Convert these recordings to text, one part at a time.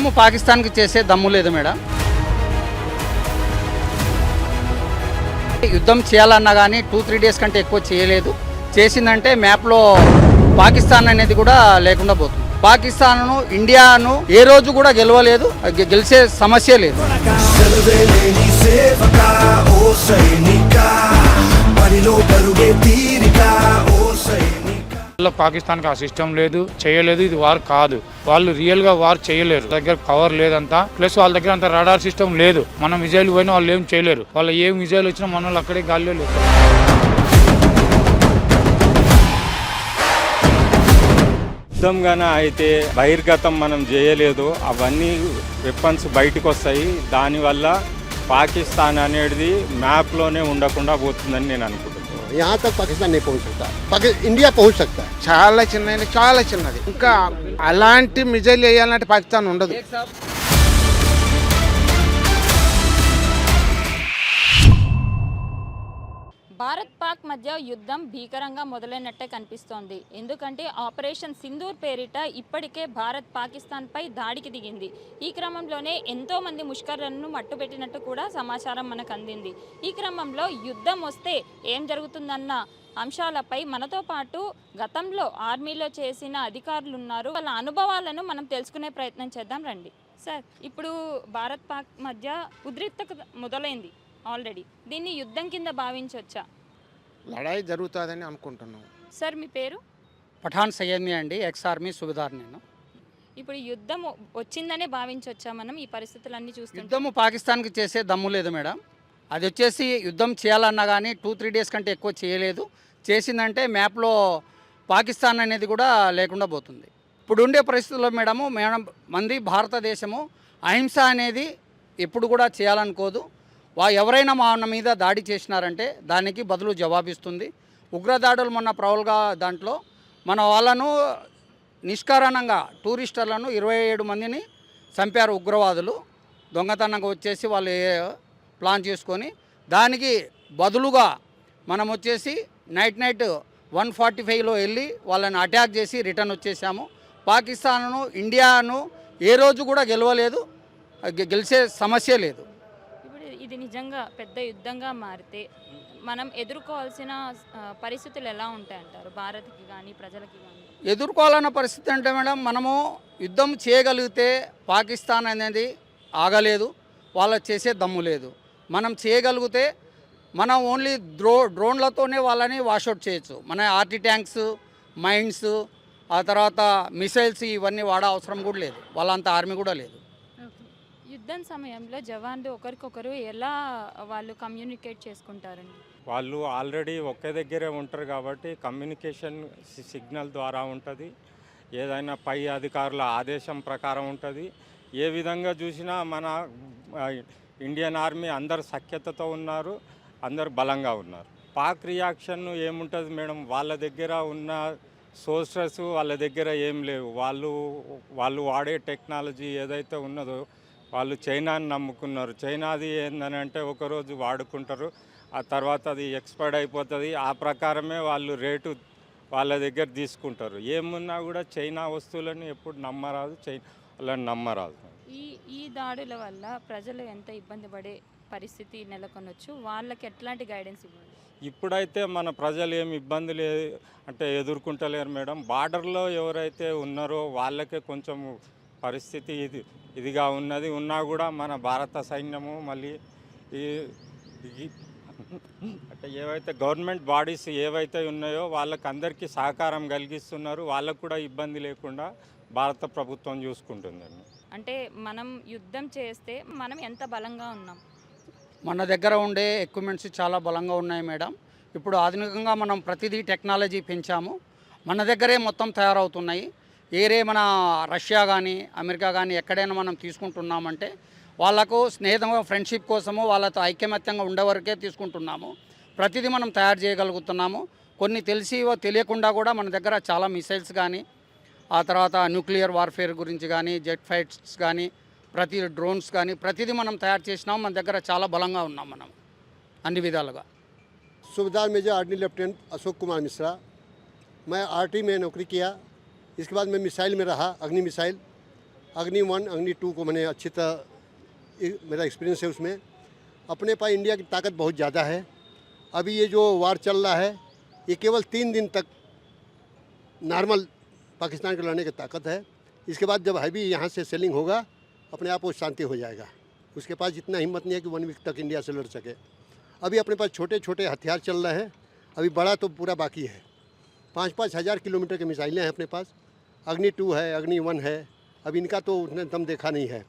యుద్ధము పాకిస్తాన్కి చేసే దమ్ము లేదు మేడం. యుద్ధం చేయాలన్నా కానీ 2-3 డేస్ కంటే ఎక్కువ చేయలేదు. చేసిందంటే మ్యాప్లో పాకిస్తాన్ అనేది కూడా లేకుండా పోతుంది. పాకిస్తాన్ను ఇండియాను ఏ రోజు కూడా గెలవలేదు, గెలిచే సమస్య లేదు. పాకిస్తాన్కి ఆ సిస్టమ్ లేదు, చేయలేదు. ఇది వార్ కాదు, వాళ్ళు రియల్ గా వార్ చేయలేరు. దగ్గర పవర్ లేదంతా, ప్లస్ వాళ్ళ దగ్గర అంత రాడార్ సిస్టమ్ లేదు. మనం మిజైల్ పోయినా వాళ్ళు ఏం చేయలేరు. వాళ్ళు ఏం మిజైల్ వచ్చినా మన వాళ్ళు అక్కడే గాల్లో లేదు. యుద్ధంగానే అయితే బహిర్గతం మనం చేయలేదు, అవన్నీ వెపన్స్ బయటకు వస్తాయి. దానివల్ల పాకిస్తాన్ అనేది మ్యాప్లోనే ఉండకుండా పోతుందని నేను అనుకుంటున్నాను. यहाँ तक पाकिस्तान नहीं पहुंच सकता, इंडिया पहुंच सकता है. చాలా చిన్నది. ఇంకా అలాంటి మిజైల్ వేయాలంటే పాకిస్తాన్ ఉండదు. భారత్ పాక్ మధ్య యుద్ధం భీకరంగా మొదలైనట్టే కనిపిస్తోంది. ఎందుకంటే ఆపరేషన్ సింధూర్ పేరిట ఇప్పటికే భారత్ పాకిస్తాన్పై దాడికి దిగింది. ఈ క్రమంలోనే ఎంతోమంది ముష్కరులను మట్టుపెట్టినట్టు కూడా సమాచారం మనకు అందింది. ఈ క్రమంలో యుద్ధం వస్తే ఏం జరుగుతుందన్న అంశాలపై మనతో పాటు గతంలో ఆర్మీలో చేసిన అధికారులు ఉన్నారు. వాళ్ళ అనుభవాలను మనం తెలుసుకునే ప్రయత్నం చేద్దాం రండి. సార్, ఇప్పుడు భారత్ పాక్ మధ్య ఉద్రిక్తత మొదలైంది ఆల్రెడీ. దీన్ని యుద్ధం కింద భావించవచ్చా? లడాయి జరుగుతుందని అనుకుంటున్నాం. సార్, మీ పేరు? పఠాన్ సయ్యద్ని అండి, ఎక్స్ ఆర్మీ సుబేదార్ నేను. ఇప్పుడు యుద్ధం వచ్చిందనే భావించవచ్చా మనం ఈ పరిస్థితులన్నీ చూస్తుంటే? యుద్ధము పాకిస్తాన్కి చేసే దమ్ము లేదు మేడం. అది వచ్చేసి యుద్ధం చేయాలన్నా కానీ 2-3 డేస్ కంటే ఎక్కువ చేయలేదు. చేసిందంటే మ్యాప్లో పాకిస్తాన్ అనేది కూడా లేకుండా పోతుంది. ఇప్పుడు ఉండే పరిస్థితుల్లో మేడం మంది భారతదేశము అహింస అనేది ఎప్పుడు కూడా చేయాలనుకోదు. ఎవరైనా మన మీద దాడి చేసినారంటే దానికి బదులు జవాబిస్తుంది. ఉగ్రదాడులు మొన్న ప్రవల్గా దాంట్లో మన వాళ్ళను నిష్కారణంగా టూరిస్టర్లను 27 మందిని చంపారు ఉగ్రవాదులు. దొంగతనంగా వచ్చేసి వాళ్ళు ప్లాన్ చేసుకొని దానికి బదులుగా మనం వచ్చేసి నైట్ 1:45లో వెళ్ళి వాళ్ళని అటాక్ చేసి రిటర్న్ వచ్చేసాము. పాకిస్తాన్ను ఇండియాను ఏ రోజు కూడా గెలవలేదు, గెలిచే సమస్య లేదు. ఇది నిజంగా పెద్ద యుద్ధంగా మారితే మనం ఎదుర్కోవాల్సిన పరిస్థితులు ఎలా ఉంటాయంటారు భారత్కి కానీ ప్రజలకి కానీ? ఎదుర్కోవాలన్న పరిస్థితి అంటే మేడం, మనము యుద్ధం చేయగలిగితే పాకిస్తాన్ అనేది ఆగలేదు, వాళ్ళకి చేసే దమ్ము లేదు. మనం చేయగలిగితే మనం ఓన్లీ డ్రోన్లతోనే వాళ్ళని వాషౌట్ చేయొచ్చు. మన ఆర్టీ ట్యాంక్స్, మైన్స్, ఆ తర్వాత మిసైల్స్ ఇవన్నీ వాడే అవసరం కూడా లేదు. వాళ్ళంత ఆర్మీ కూడా లేదు. యుద్ధం సమయంలో జవాన్లు ఒకరికొకరు ఎలా వాళ్ళు కమ్యూనికేట్ చేసుకుంటారండి? వాళ్ళు ఆల్రెడీ ఒకే దగ్గరే ఉంటారు కాబట్టి కమ్యూనికేషన్ సిగ్నల్ ద్వారా ఉంటుంది. ఏదైనా పై అధికారుల ఆదేశం ప్రకారం ఉంటుంది. ఏ విధంగా చూసినా మన ఇండియన్ ఆర్మీ అందరు సఖ్యతతో ఉన్నారు, అందరు బలంగా ఉన్నారు. పాక్ రియాక్షన్ ఏముంటుంది మేడం, వాళ్ళ దగ్గర ఉన్న సోర్సెస్ వాళ్ళ దగ్గర ఏం లేవు. వాళ్ళు వాడే టెక్నాలజీ ఏదైతే ఉన్నదో వాళ్ళు చైనాని నమ్ముకున్నారు. చైనాది ఏంటంటే ఒకరోజు వాడుకుంటారు, ఆ తర్వాత అది ఎక్స్పైర్డ్ అయిపోతుంది. ఆ ప్రకారమే వాళ్ళు రేటు వాళ్ళ దగ్గర తీసుకుంటారు. ఏమున్నా కూడా చైనా వస్తువులను ఎప్పుడు నమ్మరాదు, వాళ్ళని నమ్మరాదు. ఈ దాడుల వల్ల ప్రజలు ఎంత ఇబ్బంది పడే పరిస్థితి నెలకొనొచ్చు? వాళ్ళకి ఎట్లాంటి గైడెన్స్ ఇవ్వాలి? ఇప్పుడైతే మన ప్రజలు ఏమి ఇబ్బంది అంటే ఎదుర్కొంటలేరు మేడం. బార్డర్లో ఎవరైతే ఉన్నారో వాళ్ళకే కొంచెం పరిస్థితి ఇదిగా ఉన్నా కూడా మన భారత సైన్యము మళ్ళీ అంటే ఏవైతే గవర్నమెంట్ బాడీస్ ఏవైతే ఉన్నాయో వాళ్ళకి అందరికీ సహకారం కలిగిస్తున్నారు. వాళ్ళకు కూడా ఇబ్బంది లేకుండా భారత ప్రభుత్వం చూసుకుంటుందండి. అంటే మనం యుద్ధం చేస్తే మనం ఎంత బలంగా ఉన్నాం? మన దగ్గర ఉండే ఎక్విప్మెంట్స్ చాలా బలంగా ఉన్నాయి మేడం. ఇప్పుడు ఆధునికంగా మనం ప్రతిదీ టెక్నాలజీ పెంచాము. మన దగ్గరే మొత్తం తయారవుతున్నాయి. మన రష్యా కానీ అమెరికా కానీ ఎక్కడైనా మనం తీసుకుంటున్నామంటే వాళ్ళకు స్నేహం, ఫ్రెండ్షిప్ కోసము వాళ్ళతో ఐకమత్యంగా ఉండేవరకే తీసుకుంటున్నాము. ప్రతిదీ మనం తయారు చేయగలుగుతున్నాము. కొన్ని తెలియకుండా కూడా మన దగ్గర చాలా మిసైల్స్ కానీ, ఆ తర్వాత న్యూక్లియర్ వార్ఫేర్ గురించి కానీ, జెట్ ఫైట్స్ కానీ, ప్రతి డ్రోన్స్ కానీ ప్రతిదీ మనం తయారు చేసినాం. మన దగ్గర చాలా బలంగా ఉన్నాం మనం అన్ని విధాలుగా. Subedar major army lieutenant Ashok Kumar Mishra. मैं आरटी में नौकरी किया, इसके बाद मैं मिसाइल में रहा, अग्नि मिसाइल। अग्नि 1 अग्नि 2 को मैंने अच्छी तरह मेरा एक्सपीरियंस है उसमें। अपने पास इंडिया की ताकत बहुत ज़्यादा है। अभी ये जो वार चल रहा है ये केवल 3 दिन तक नॉर्मल पाकिस्तान के लड़ने की ताकत है। इसके बाद जब हैवी यहाँ से सेलिंग होगा अपने आप वो शांति हो जाएगा। उसके पास इतना हिम्मत नहीं है कि 1 वीक तक इंडिया से लड़ सके। अभी अपने पास छोटे छोटे हथियार चल रहे हैं, अभी बड़ा तो पूरा बाकी है। 5-5 हज़ार किलोमीटर की मिसाइलें हैं अपने पास। अग्नि 2 है, अग्नि 1 है। अब इनका तो उसने दम देखा नहीं है।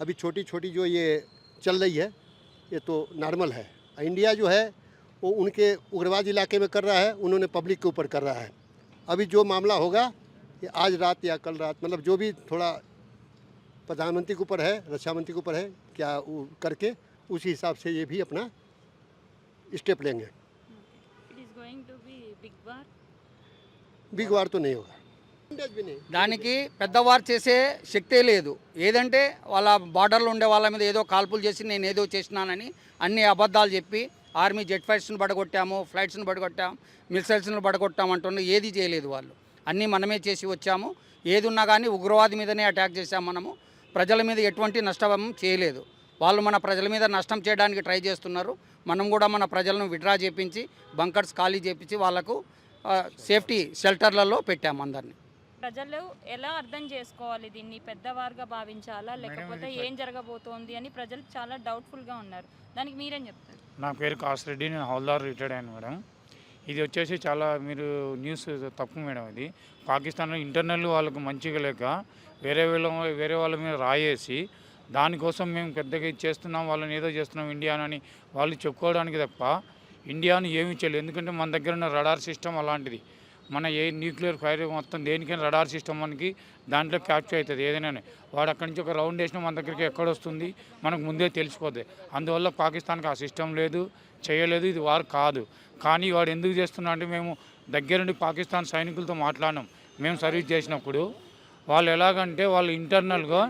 अभी छोटी छोटी जो ये चल रही है ये तो नॉर्मल है। इंडिया जो है वो उनके उग्रवाद इलाके में कर रहा है, उन्होंने पब्लिक के ऊपर कर रहा है। अभी जो मामला होगा ये आज रात या कल रात, मतलब जो भी थोड़ा प्रधानमंत्री के ऊपर है, रक्षा मंत्री के ऊपर है, क्या वो करके उसी हिसाब से ये भी अपना स्टेप लेंगे। It is going to be big war. Big war तो नहीं होगा। भी नहीं। దానికి పెద్దవారు చేసే శక్తే లేదు. ఏదంటే వాళ్ళ బార్డర్లో ఉండే వాళ్ళ మీద ఏదో కాల్పులు చేసి నేను ఏదో చేసినానని అన్ని అబద్ధాలు చెప్పి ఆర్మీ జెట్ ఫైట్స్ని పడగొట్టాము, ఫ్లైట్స్ని పడగొట్టాము, మిసైల్స్ని పడగొట్టాము అంటున్నా ఏది చేయలేదు వాళ్ళు. అన్నీ మనమే చేసి వచ్చాము. ఏది ఉన్నా కానీ ఉగ్రవాది మీదనే అటాక్ చేశాము. మనము ప్రజల మీద ఎటువంటి నష్టం చేయలేదు. వాళ్ళు మన ప్రజల మీద నష్టం చేయడానికి ట్రై చేస్తున్నారు. మనం కూడా మన ప్రజలను విడ్రా చేపించి బంకర్స్ ఖాళీ చేపించి వాళ్ళకు సేఫ్టీ షెల్టర్లలో పెట్టాము అందరినీ. ప్రజలు ఎలా అర్థం చేసుకోవాలి, దీన్ని పెద్దవారుగా భావించాలా లేకపోతే ఏం జరగబోతోంది అని ప్రజలు చాలా డౌట్ఫుల్గా ఉన్నారు. దానికి మీరేం చెప్తారు? నా పేరు కాసిరెడ్డి, నేను హౌల్దార్ రిటైర్డ్ అయ్యాను మేడం. ఇది వచ్చేసి చాలా మీరు న్యూస్ తప్పు మేడం. ఇది పాకిస్తాన్లో ఇంటర్నల్ వాళ్ళకు మంచిగా లేక వేరే వాళ్ళ మీద రాయేసి దానికోసం మేము పెద్దగా ఇది చేస్తున్నాం, వాళ్ళని ఏదో చేస్తున్నాం ఇండియానని వాళ్ళు చెప్పుకోవడానికి తప్ప ఇండియాని ఏమీ చేయలేదు. ఎందుకంటే మన దగ్గర ఉన్న రడార్ సిస్టమ్ అలాంటిది. మన ఏ న్యూక్లియర్ ఫైర్ మొత్తం దేనికైనా రడార్ సిస్టమ్ మనకి దాంట్లో క్యాప్చర్ అవుతుంది. ఏదైనా వాడు అక్కడి నుంచి ఒక రౌండ్ వేసినా మన దగ్గరికి ఎక్కడ వస్తుంది మనకు ముందే తెలిసిపోతుంది. అందువల్ల పాకిస్తాన్కి ఆ సిస్టమ్ లేదు, చేయలేదు. ఇది వారు కాదు. కానీ వాడు ఎందుకు చేస్తున్నా అంటే మేము దగ్గరుండి పాకిస్తాన్ సైనికులతో మాట్లాడినాం. మేము సర్వీస్ చేసినప్పుడు వాళ్ళు ఎలాగంటే వాళ్ళు ఇంటర్నల్గా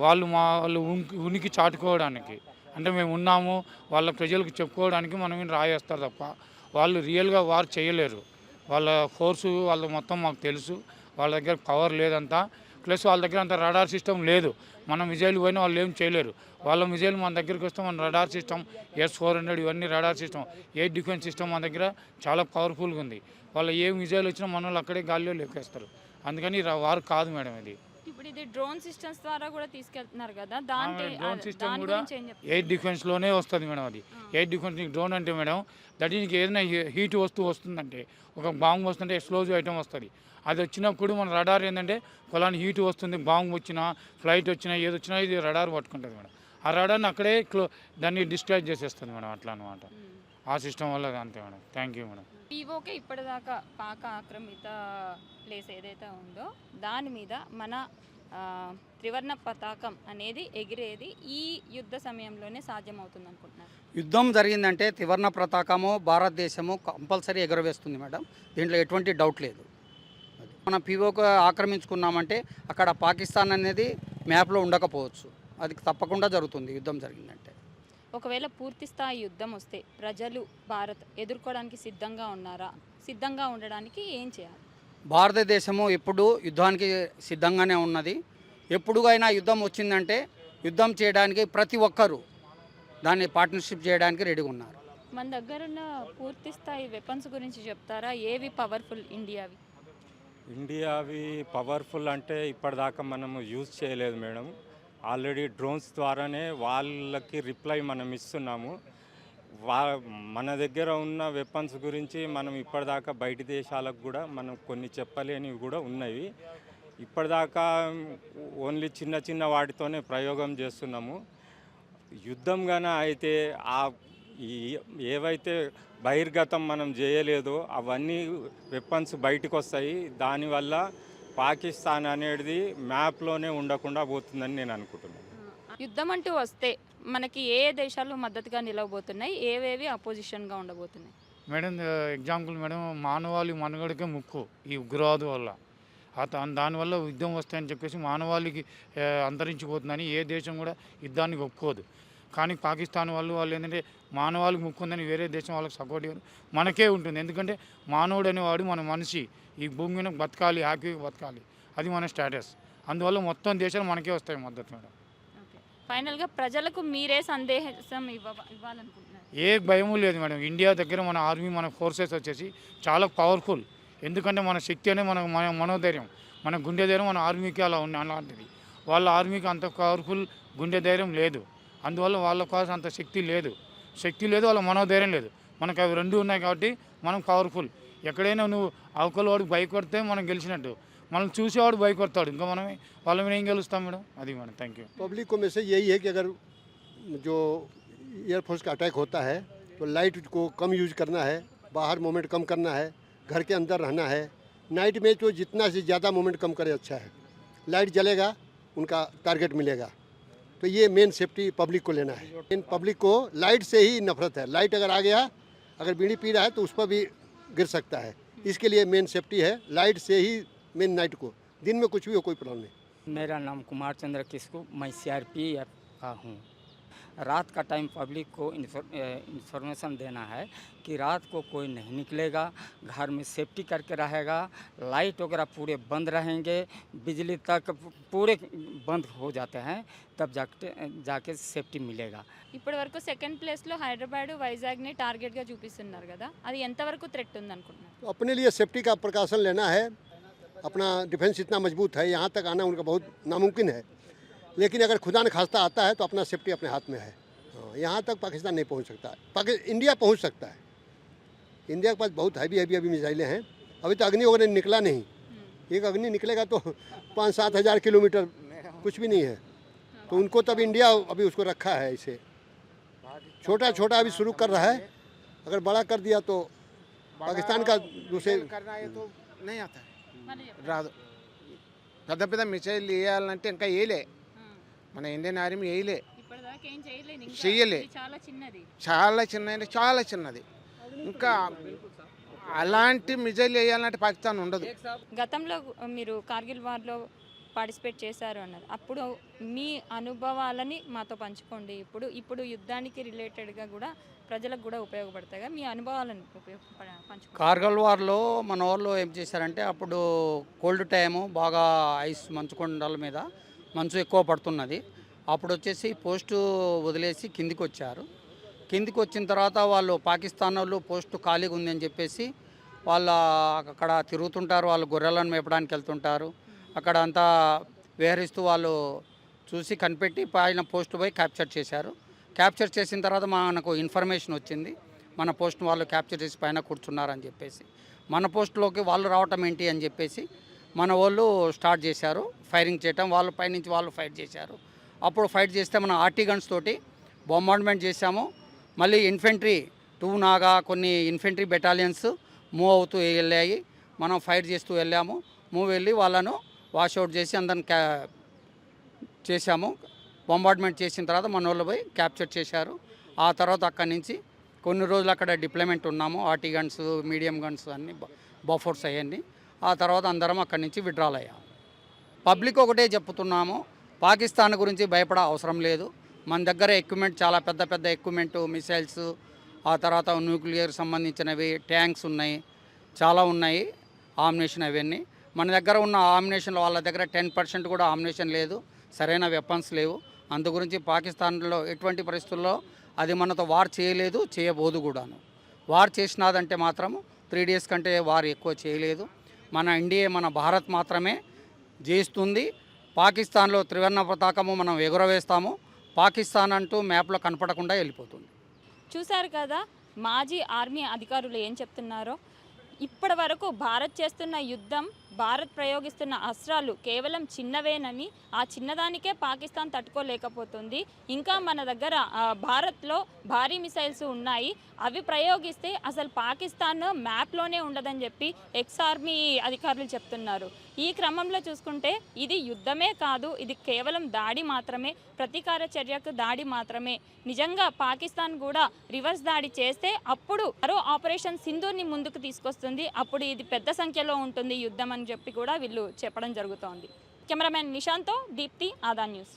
వాళ్ళు ఉనికి చాటుకోవడానికి, అంటే మేము ఉన్నాము వాళ్ళ ప్రజలకు చెప్పుకోవడానికి మనం రాయేస్తారు తప్ప వాళ్ళు రియల్గా వారు చేయలేరు. వాళ్ళ ఫోర్సు వాళ్ళ మొత్తం మాకు తెలుసు. వాళ్ళ దగ్గర పవర్ లేదంతా, ప్లస్ వాళ్ళ దగ్గర అంత రడార్ సిస్టమ్ లేదు. మనం మిజైల్ పోయినా వాళ్ళు ఏం చేయలేరు. వాళ్ళ మిజైల్ మన దగ్గరికి వస్తే మన రడార్ సిస్టమ్ S-400 ఇవన్నీ radar system, air defence system మన దగ్గర చాలా పవర్ఫుల్గా ఉంది. వాళ్ళు ఏ మిజైల్ వచ్చినా మన వాళ్ళు అక్కడే గాలిలో లెక్కేస్తారు. అందుకని వారు కాదు మేడం ఇది. ఇప్పుడు ఇది డ్రోన్ సిస్టమ్స్ ద్వారా కూడా తీసుకెళ్తున్నారు కదా, డ్రోన్ సిస్టమ్ కూడా ఎయిర్ డిఫెన్స్లోనే వస్తుంది మేడం. అది ఎయిర్ డిఫెన్స్ డ్రోన్ అంటే మేడం దట్ ఈనికి ఏదైనా హీట్ వస్తుందంటే, ఒక బాంబు వస్తుంటే ఎక్స్ప్లోజివ్ ఐటమ్ వస్తుంది. అది వచ్చినప్పుడు మన రడార్ ఏంటంటే ఫలాని హీట్ వస్తుంది, బాంబు వచ్చినా ఫ్లైట్ వచ్చినా ఏది వచ్చినా ఇది రడార్ పట్టుకుంటుంది మేడం. ఆ రడార్ని అక్కడే దాన్ని డిస్ట్రాక్ట్ చేసేస్తుంది మేడం. అట్లా అనమాట ఆ సిస్టమ్ వల్ల. అంతే madam. Thank you madam. PoK ఇప్పటిదాకా పాక ఆక్రమిత ప్లేస్ ఏదైతే ఉందో దాని మీద మన త్రివర్ణ పతాకం అనేది ఎగిరేది ఈ యుద్ధ సమయంలోనే సాధ్యమవుతుంది అనుకుంటున్నారు. యుద్ధం జరిగిందంటే త్రివర్ణ పతాకము భారతదేశము కంపల్సరీ ఎగరవేస్తుంది మేడం. దీంట్లో ఎటువంటి డౌట్ లేదు. మన పీఓకు ఆక్రమించుకున్నామంటే అక్కడ పాకిస్తాన్ అనేది మ్యాప్లో ఉండకపోవచ్చు. అది తప్పకుండా జరుగుతుంది యుద్ధం జరిగిందంటే. ఒకవేళ పూర్తి స్థాయి యుద్ధం వస్తే ప్రజలు భారత్ ఎదుర్కోవడానికి సిద్ధంగా ఉన్నారా? సిద్ధంగా ఉండడానికి ఏం చేయాలి? భారతదేశము ఎప్పుడు యుద్ధానికి సిద్ధంగానే ఉన్నది. ఎప్పుడుగైనా యుద్ధం వచ్చిందంటే యుద్ధం చేయడానికి ప్రతి ఒక్కరూ దాన్ని పార్ట్నర్షిప్ చేయడానికి రెడీగా ఉన్నారు. మన దగ్గర ఉన్న పూర్తి స్థాయి వెపన్స్ గురించి చెప్తారా? ఏవి పవర్ఫుల్ ఇండియావి పవర్ఫుల్ అంటే ఇప్పటిదాకా మనము యూజ్ చేయలేదు మేడం. ఆల్రెడీ డ్రోన్స్ ద్వారానే వాళ్ళకి రిప్లై మనం ఇస్తున్నాము. మన దగ్గర ఉన్న వెపన్స్ గురించి మనం ఇప్పటిదాకా బయటి దేశాలకు కూడా మనం కొన్ని చెప్పలేనివి కూడా ఉన్నాయి. ఇప్పటిదాకా ఓన్లీ చిన్న చిన్న వాటితోనే ప్రయోగం చేస్తున్నాము. యుద్ధం గాన అయితే ఏవైతే బహిర్గతం మనం చేయలేదో అవన్నీ వెపన్స్ బయటకు వస్తాయి. దానివల్ల పాకిస్తాన్ అనేది మ్యాప్లోనే ఉండకుండా పోతుందని నేను అనుకుంటున్నాను. యుద్ధం అంటూ వస్తే మనకి ఏ దేశాలు మద్దతుగా నిలవబోతున్నాయి, ఏవేవి అపోజిషన్గా ఉండబోతున్నాయి? మేడం ఎగ్జాంపుల్ మేడం, మానవాళి మనుగడకే ముక్కు ఈ ఉగ్రవాదు వల్ల. దానివల్ల యుద్ధం వస్తాయని చెప్పేసి మానవాళికి అంతరించిపోతుందని ఏ దేశం కూడా యుద్ధానికి ఒప్పుకోదు. కానీ పాకిస్తాన్ వాళ్ళు ఏంటంటే మానవాళికి ముక్కుందని వేరే దేశం వాళ్ళకి సపోర్ట్ ఇవ్వరు. మనకే ఉంటుంది. ఎందుకంటే మానవుడు అనేవాడు మన మనిషి ఈ భూమి మీద బతకాలి, హ్యాపీగా బతకాలి. అది మన స్టేటస్. అందువల్ల మొత్తం దేశాలు మనకే వస్తాయి మద్దతు మేడం. ఓకే, ఫైనల్గా ప్రజలకు మీరే సందేశం ఇవ్వాలనుకుంటున్నారు? ఏ భయము లేదు మేడం. ఇండియా దగ్గర మన ఆర్మీ, మన ఫోర్సెస్ వచ్చేసి చాలా పవర్ఫుల్. ఎందుకంటే మన శక్తి అనేది మన మనోధైర్యం, మన గుండె ధైర్యం మన ఆర్మీకి అలా ఉంది అలాంటిది. వాళ్ళ ఆర్మీకి అంత పవర్ఫుల్ గుండె ధైర్యం లేదు. అందువల్ల వాళ్ళ కోసం అంత శక్తి లేదు, వాళ్ళ మనోధైర్యం లేదు. మనకు అవి రెండు ఉన్నాయి కాబట్టి మనం పవర్ఫుల్. ఎక్కడైనా నువ్వు అవతల వాడికి భయకొడితే మనం గెలిచినట్టు, మనం చూసేవాడు భయకొడతాడు, ఇంకా మనం వాళ్ళ మీద ఏం గెలుస్తాం మేడం. అది మేడం. Thank you. पब्लिक को मैसेज यही है कि अगर जो एयरफोर्स का अटैक होता है तो लाइट को कम यूज करना है, बाहर मूवमेंट कम करना है, घर के अंदर रहना है। नाइट में तो जितना से ज़्यादा मूवमेंट कम करे अच्छा है। लाइट जलेगा उनका टारगेट मिलेगा, तो ये मेन सेफ्टी पब्लिक को लेना है। इन पब्लिक को लाइट से ही नफरत है। लाइट अगर आ गया, अगर बीड़ी पी रहा है तो उस पर भी गिर सकता है। इसके लिए मेन सेफ्टी है लाइट से ही मेन। नाइट को दिन में कुछ भी हो कोई प्रॉब्लम नहीं। मेरा नाम कुमार चंद्र किस्कू, मैं CRPF का हूँ। रात का टाइम पब्लिक को इन्फॉर्मेशन देना है कि रात को कोई नहीं निकलेगा, घर में सेफ्टी करके रहेगा, लाइट वगैरह पूरे बंद रहेंगे, बिजली तक पूरे बंद हो जाते हैं, तब जाके सेफ्टी मिलेगा। ఇప్పటి వరకు సెకండ్ ప్లేస్లో హైదరాబాద్, వైజాగ్ని టార్గెట్గా చూపిస్తున్నారు కదా, అది ఎంతవరకు థ్రెట్ ఉందనుకుంటున్నారు? तो अपने लिए सेफ्टी का प्रिकॉशन लेना है। अपना डिफेंस इतना मजबूत है, यहाँ तक आना उनका बहुत नामुमकिन है। लेकिन अगर खुदा न खास्ता आता है तो अपना सेफ्टी अपने हाथ में है। हाँ, यहाँ तक पाकिस्तान नहीं पहुँच सकता। इंडिया पहुँच सकता है। इंडिया के पास बहुत हैवी मिसाइलें हैं। अभी तो अग्नि वगैरह निकला नहीं। एक अग्नि निकलेगा तो 5-7 हज़ार किलोमीटर कुछ भी नहीं है। तो उनको तब इंडिया अभी उसको रखा है इसे छोटा अभी शुरू कर रहा है। अगर बड़ा कर दिया तो पाकिस्तान का दूसरे करना है तो नहीं आता है రాదు. పెద్ద పెద్ద మిసైల్ వేయాలంటే ఇంకా వేయలే, మన ఇండియన్ ఆర్మీ వేయలే, ఇప్పటిదాకా ఏం చేయలేదు, ఇంకా చెయ్యలే. ఇది చాలా చిన్నది, చాలా చిన్నది. ఇంకా అలాంటి మిజైల్ వేయాలంటే పాకిస్తాన్ ఉండదు. గతంలో మీరు కార్గిల్ వార్లో పార్టిసిపేట్ చేశారు అన్నారు. అప్పుడు మీ అనుభవాలని మాతో పంచుకోండి. ఇప్పుడు యుద్ధానికి రిలేటెడ్గా కూడా ప్రజలకు కూడా ఉపయోగపడతాయి. మీ అనుభవాలను పంచుకోండి. కార్గిల్ వార్లో మన వాళ్ళు ఏం చేశారంటే, అప్పుడు కోల్డ్ టైము, బాగా ఐస్ మంచు కొండల మీద మంచు ఎక్కువ పడుతున్నది. అప్పుడు వచ్చేసి పోస్టు వదిలేసి కిందికి వచ్చారు. కిందికి వచ్చిన తర్వాత వాళ్ళు పాకిస్తాన్ వాళ్ళు పోస్టు ఖాళీగా ఉందని చెప్పేసి వాళ్ళు అక్కడ తిరుగుతుంటారు. వాళ్ళు గొర్రెలను మేపడానికి వెళ్తుంటారు. అక్కడ అంతా విహరిస్తూ వాళ్ళు చూసి కనిపెట్టి పైన పోస్ట్ పోయి క్యాప్చర్ చేశారు. క్యాప్చర్ చేసిన తర్వాత మనకు ఇన్ఫర్మేషన్ వచ్చింది, మన పోస్ట్ వాళ్ళు క్యాప్చర్ చేసి పైన కూర్చున్నారని చెప్పేసి. మన పోస్టులోకి వాళ్ళు రావటం ఏంటి అని చెప్పేసి మన వాళ్ళు స్టార్ట్ చేశారు ఫైరింగ్ చేయటం. వాళ్ళు పైనుంచి వాళ్ళు ఫైట్ చేశారు. అప్పుడు ఫైట్ చేస్తే మన ఆర్టీ గన్స్ తోటి బాంబార్డ్మెంట్ చేశాము. మళ్ళీ ఇన్ఫెంట్రీ 2 నాగా కొన్ని ఇన్ఫెంట్రీ బెటాలియన్స్ మూవ్ అవుతూ వెళ్ళాయి. మనం ఫైట్ చేస్తూ వెళ్ళాము. వెళ్ళి వాళ్ళను వాషౌట్ చేసి అందరిని చేశాము. బాంబార్డ్మెంట్ చేసిన తర్వాత మన వాళ్ళు పోయి క్యాప్చర్ చేశారు. ఆ తర్వాత అక్కడి నుంచి కొన్ని రోజులు అక్కడ డిప్లాయ్మెంట్ ఉన్నాము. ఆర్టీ గన్స్, మీడియం గన్స్ అన్నీ బఫోర్స్ అవన్నీ. ఆ తర్వాత అందరం అక్కడి నుంచి విడ్రాల్ అయ్యాము. పబ్లిక్ ఒకటే చెప్తున్నాము, పాకిస్తాన్ గురించి భయపడే అవసరం లేదు. మన దగ్గర ఎక్విప్మెంట్ చాలా పెద్ద ఎక్విప్మెంట్, మిసైల్స్, ఆ తర్వాత న్యూక్లియర్ సంబంధించినవి, ట్యాంక్స్ ఉన్నాయి, చాలా ఉన్నాయి, ఆమ్యునేషన్ అవన్నీ. మన దగ్గర ఉన్న ఆమ్యునేషన్లో వాళ్ళ దగ్గర 10% కూడా ఆమ్యునేషన్ లేదు, సరైన వెపన్స్ లేవు. అందు గురించి పాకిస్తాన్లో ఎటువంటి పరిస్థితుల్లో అది మనతో వార్ చేయలేదు, చేయబోదు కూడాను. వార్ చేసినాదంటే మాత్రం 3 days కంటే వార్ ఎక్కువ చేయలేదు. మన ఇండియా, మన భారత్ మాత్రమే జయిస్తుంది. పాకిస్తాన్లో త్రివర్ణ పతాకము మనం ఎగురవేస్తాము. పాకిస్తాన్ అంటూ మ్యాప్లో కనపడకుండా వెళ్ళిపోతుంది. చూశారు కదా మాజీ ఆర్మీ అధికారులు ఏం చెప్తున్నారో. ఇప్పటి వరకు భారత్ చేస్తున్న యుద్ధం, భారత్ ప్రయోగిస్తున్న అస్త్రాలు కేవలం చిన్నవేనని, ఆ చిన్నదానికే పాకిస్తాన్ తట్టుకోలేకపోతుంది. ఇంకా మన దగ్గర భారత్లో భారీ మిసైల్స్ ఉన్నాయి, అవి ప్రయోగిస్తే అసలు పాకిస్తాన్ మ్యాప్లోనే ఉండదని చెప్పి ఎక్స్-ఆర్మీ అధికారులు చెప్తున్నారు. ఈ క్రమంలో చూసుకుంటే ఇది యుద్ధమే కాదు, ఇది కేవలం దాడి మాత్రమే, ప్రతీకార చర్యకు దాడి మాత్రమే. నిజంగా పాకిస్తాన్ కూడా రివర్స్ దాడి చేస్తే అప్పుడు మరో ఆపరేషన్ సింధూర్ని ముందుకు తీసుకొస్తుంది. అప్పుడు ఇది పెద్ద సంఖ్యలో ఉంటుంది యుద్ధం అని చెప్పి కూడా వీళ్ళు చెప్పడం జరుగుతోంది. కెమెరామెన్ నిశాంత్తో దీప్తి, ఆదా న్యూస్.